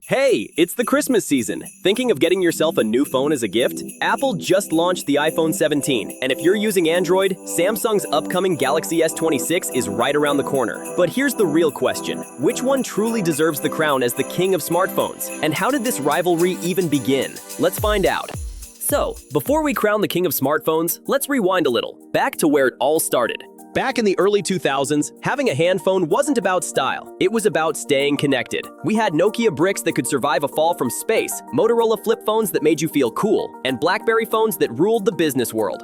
Hey, it's the Christmas season. Thinking of getting yourself a new phone as a gift? Apple just launched the iPhone 17, and if you're using Android, Samsung's upcoming Galaxy S26 is right around the corner. But here's the real question. Which one truly deserves the crown as the king of smartphones? And how did this rivalry even begin? Let's find out. So, before we crown the king of smartphones, let's rewind a little, back to where it all started. Back in the early 2000s, having a hand phone wasn't about style. It was about staying connected. We had Nokia bricks that could survive a fall from space, Motorola flip phones that made you feel cool, and BlackBerry phones that ruled the business world.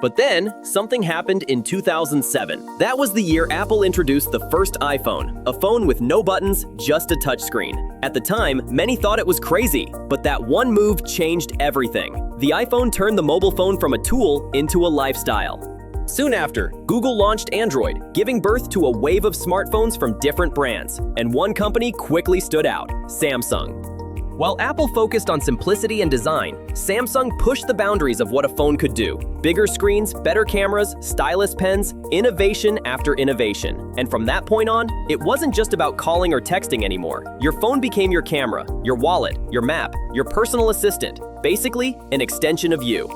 But then, something happened in 2007. That was the year Apple introduced the first iPhone, a phone with no buttons, just a touchscreen. At the time, many thought it was crazy, but that one move changed everything. The iPhone turned the mobile phone from a tool into a lifestyle. Soon after, Google launched Android, giving birth to a wave of smartphones from different brands, and one company quickly stood out: Samsung. While Apple focused on simplicity and design, Samsung pushed the boundaries of what a phone could do. Bigger screens, better cameras, stylus pens, innovation after innovation. And from that point on, it wasn't just about calling or texting anymore. Your phone became your camera, your wallet, your map, your personal assistant, basically an extension of you.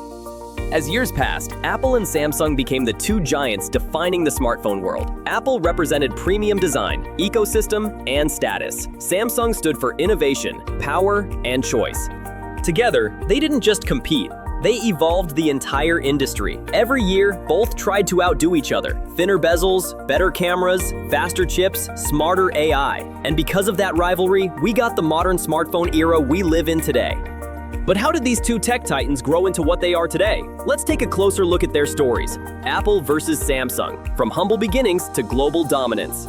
As years passed, Apple and Samsung became the two giants defining the smartphone world. Apple represented premium design, ecosystem, and status. Samsung stood for innovation, power, and choice. Together, they didn't just compete. They evolved the entire industry. Every year, both tried to outdo each other. Thinner bezels, better cameras, faster chips, smarter AI. And because of that rivalry, we got the modern smartphone era we live in today. But how did these two tech titans grow into what they are today? Let's take a closer look at their stories. Apple versus Samsung, from humble beginnings to global dominance.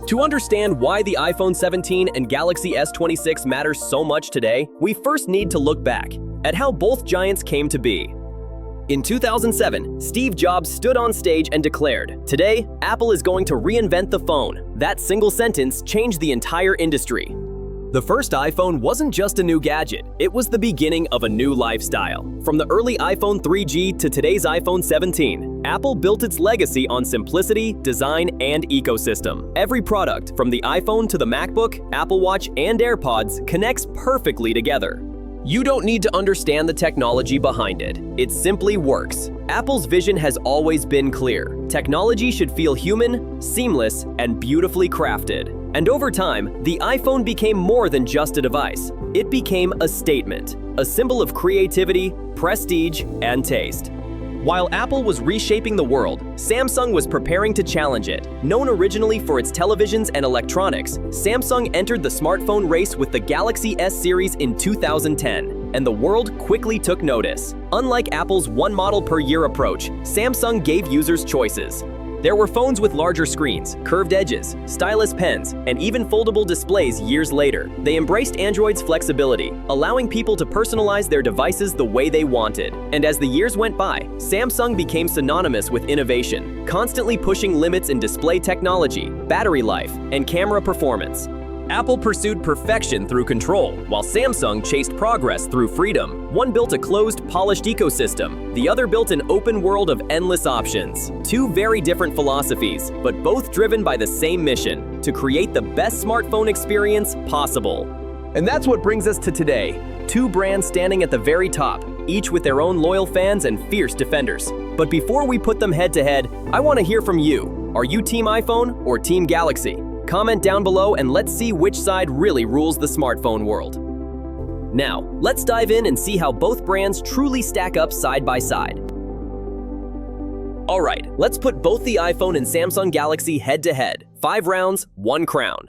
To understand why the iPhone 17 and Galaxy S26 matter so much today, we first need to look back at how both giants came to be. In 2007, Steve Jobs stood on stage and declared, "Today, Apple is going to reinvent the phone." That single sentence changed the entire industry. The first iPhone wasn't just a new gadget, it was the beginning of a new lifestyle. From the early iPhone 3G to today's iPhone 17, Apple built its legacy on simplicity, design, and ecosystem. Every product, from the iPhone to the MacBook, Apple Watch, and AirPods, connects perfectly together. You don't need to understand the technology behind it. It simply works. Apple's vision has always been clear. Technology should feel human, seamless, and beautifully crafted. And over time, the iPhone became more than just a device. It became a statement, a symbol of creativity, prestige, and taste. While Apple was reshaping the world, Samsung was preparing to challenge it. Known originally for its televisions and electronics, Samsung entered the smartphone race with the Galaxy S series in 2010, and the world quickly took notice. Unlike Apple's one model per year approach, Samsung gave users choices. There were phones with larger screens, curved edges, stylus pens, and even foldable displays years later. They embraced Android's flexibility, allowing people to personalize their devices the way they wanted. And as the years went by, Samsung became synonymous with innovation, constantly pushing limits in display technology, battery life, and camera performance. Apple pursued perfection through control, while Samsung chased progress through freedom. One built a closed, polished ecosystem. The other built an open world of endless options. Two very different philosophies, but both driven by the same mission: to create the best smartphone experience possible. And that's what brings us to today. Two brands standing at the very top, each with their own loyal fans and fierce defenders. But before we put them head to head, I want to hear from you. Are you Team iPhone or Team Galaxy? Comment down below and let's see which side really rules the smartphone world. Now, let's dive in and see how both brands truly stack up side by side. Alright, let's put both the iPhone and Samsung Galaxy head to head. 5 rounds, 1 crown.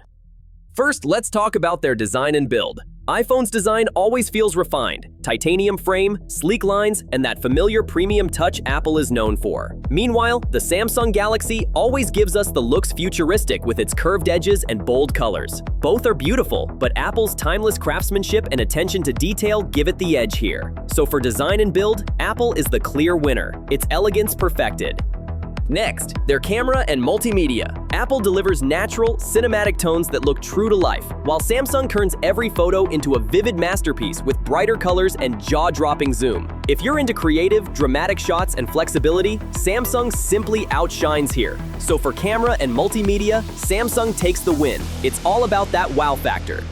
First, let's talk about their design and build. iPhone's design always feels refined. Titanium frame, sleek lines, and that familiar premium touch Apple is known for. Meanwhile, the Samsung Galaxy always gives us the looks futuristic with its curved edges and bold colors. Both are beautiful, but Apple's timeless craftsmanship and attention to detail give it the edge here. So for design and build, Apple is the clear winner. Its elegance perfected. Next, their camera and multimedia. Apple delivers natural, cinematic tones that look true to life, while Samsung turns every photo into a vivid masterpiece with brighter colors and jaw-dropping zoom. If you're into creative, dramatic shots and flexibility, Samsung simply outshines here. So for camera and multimedia, Samsung takes the win. It's all about that wow factor.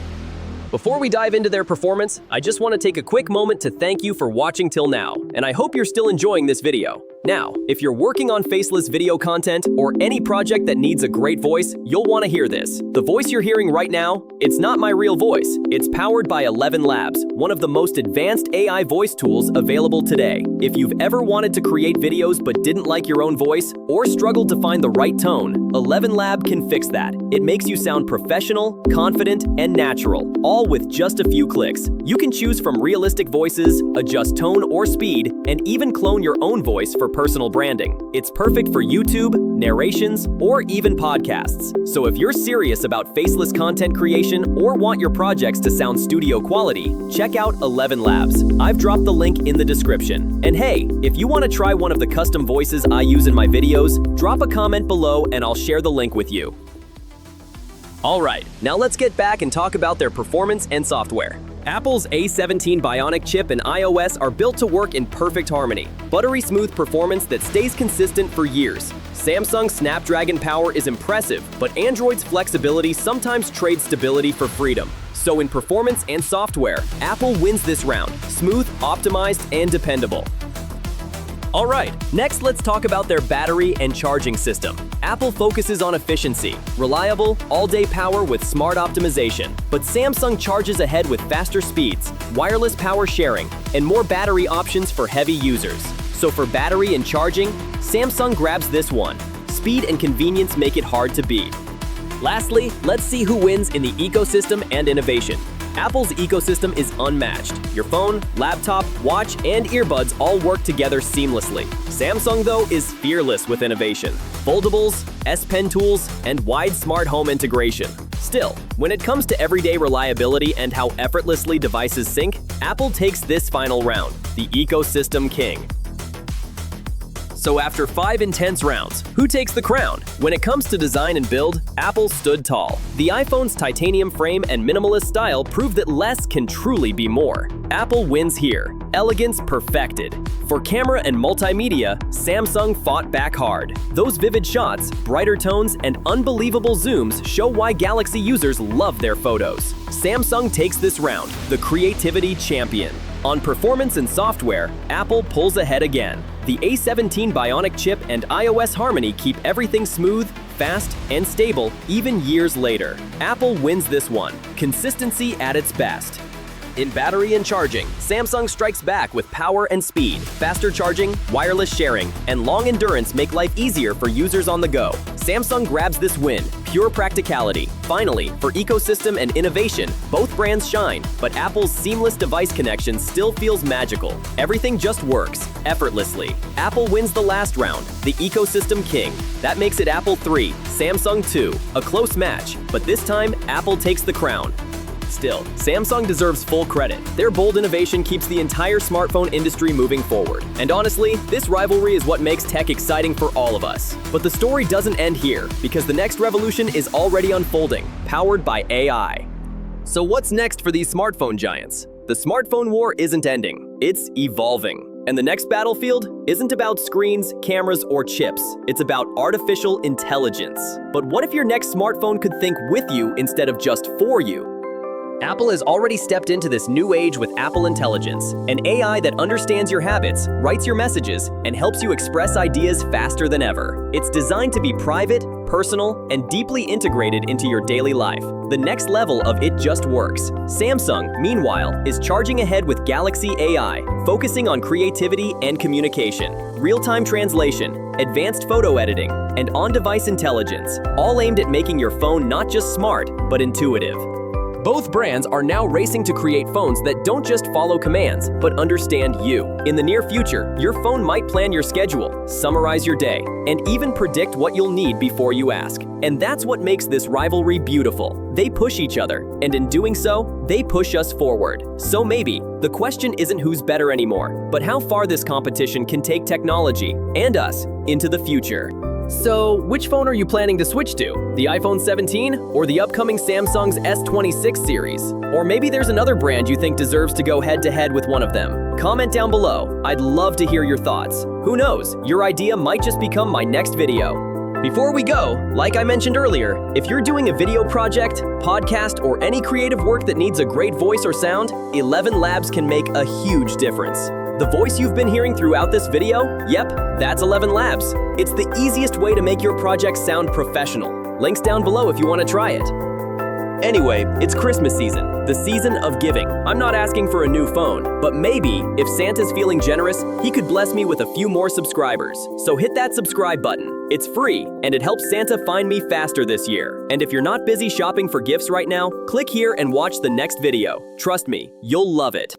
Before we dive into their performance, I just want to take a quick moment to thank you for watching till now, and I hope you're still enjoying this video. Now, if you're working on faceless video content or any project that needs a great voice, you'll want to hear this. The voice you're hearing right now, it's not my real voice. It's powered by 11 Labs, one of the most advanced AI voice tools available today. If you've ever wanted to create videos but didn't like your own voice or struggled to find the right tone, 11 Lab can fix that. It makes you sound professional, confident, and natural, all with just a few clicks. You can choose from realistic voices, adjust tone or speed, and even clone your own voice for personal branding. It's perfect for YouTube, narrations, or even podcasts. So if you're serious about faceless content creation or want your projects to sound studio quality, check out 11 Labs. I've dropped the link in the description. And hey, if you want to try one of the custom voices I use in my videos, drop a comment below and I'll share the link with you. Alright, now let's get back and talk about their performance and software. Apple's A17 Bionic chip and iOS are built to work in perfect harmony. Buttery smooth performance that stays consistent for years. Samsung's Snapdragon power is impressive, but Android's flexibility sometimes trades stability for freedom. So in performance and software, Apple wins this round. Smooth, optimized, and dependable. Alright, next let's talk about their battery and charging system. Apple focuses on efficiency, reliable, all-day power with smart optimization. But Samsung charges ahead with faster speeds, wireless power sharing, and more battery options for heavy users. So for battery and charging, Samsung grabs this one. Speed and convenience make it hard to beat. Lastly, let's see who wins in the ecosystem and innovation. Apple's ecosystem is unmatched. Your phone, laptop, watch, and earbuds all work together seamlessly. Samsung, though, is fearless with innovation. Foldables, S Pen tools, and wide smart home integration. Still, when it comes to everyday reliability and how effortlessly devices sync, Apple takes this final round, the ecosystem king. So after 5 intense rounds, who takes the crown? When it comes to design and build, Apple stood tall. The iPhone's titanium frame and minimalist style prove that less can truly be more. Apple wins here. Elegance perfected. For camera and multimedia, Samsung fought back hard. Those vivid shots, brighter tones, and unbelievable zooms show why Galaxy users love their photos. Samsung takes this round, the creativity champion. On performance and software, Apple pulls ahead again. The A17 Bionic chip and iOS Harmony keep everything smooth, fast, and stable even years later. Apple wins this one. Consistency at its best. In battery and charging, Samsung strikes back with power and speed. Faster charging, wireless sharing, and long endurance make life easier for users on the go. Samsung grabs this win, pure practicality. Finally, for ecosystem and innovation, both brands shine, but Apple's seamless device connection still feels magical. Everything just works, effortlessly. Apple wins the last round, the ecosystem king. That makes it Apple 3, Samsung 2, a close match, but this time, Apple takes the crown. Still, Samsung deserves full credit. Their bold innovation keeps the entire smartphone industry moving forward. And honestly, this rivalry is what makes tech exciting for all of us. But the story doesn't end here, because the next revolution is already unfolding, powered by AI. So what's next for these smartphone giants? The smartphone war isn't ending, it's evolving. And the next battlefield isn't about screens, cameras, or chips. It's about artificial intelligence. But what if your next smartphone could think with you instead of just for you? Apple has already stepped into this new age with Apple Intelligence, an AI that understands your habits, writes your messages, and helps you express ideas faster than ever. It's designed to be private, personal, and deeply integrated into your daily life. The next level of It Just Works. Samsung, meanwhile, is charging ahead with Galaxy AI, focusing on creativity and communication, real-time translation, advanced photo editing, and on-device intelligence, all aimed at making your phone not just smart, but intuitive. Both brands are now racing to create phones that don't just follow commands, but understand you. In the near future, your phone might plan your schedule, summarize your day, and even predict what you'll need before you ask. And that's what makes this rivalry beautiful. They push each other, and in doing so, they push us forward. So maybe, the question isn't who's better anymore, but how far this competition can take technology, and us, into the future. So, which phone are you planning to switch to? The iPhone 17 or the upcoming Samsung's S26 series? Or maybe there's another brand you think deserves to go head-to-head with one of them? Comment down below. I'd love to hear your thoughts. Who knows, your idea might just become my next video. Before we go, like I mentioned earlier, if you're doing a video project, podcast, or any creative work that needs a great voice or sound, 11 Labs can make a huge difference. The voice you've been hearing throughout this video? Yep, that's 11 Labs. It's the easiest way to make your project sound professional. Links down below if you want to try it. Anyway, it's Christmas season, the season of giving. I'm not asking for a new phone, but maybe, if Santa's feeling generous, he could bless me with a few more subscribers. So hit that subscribe button. It's free, and it helps Santa find me faster this year. And if you're not busy shopping for gifts right now, click here and watch the next video. Trust me, you'll love it.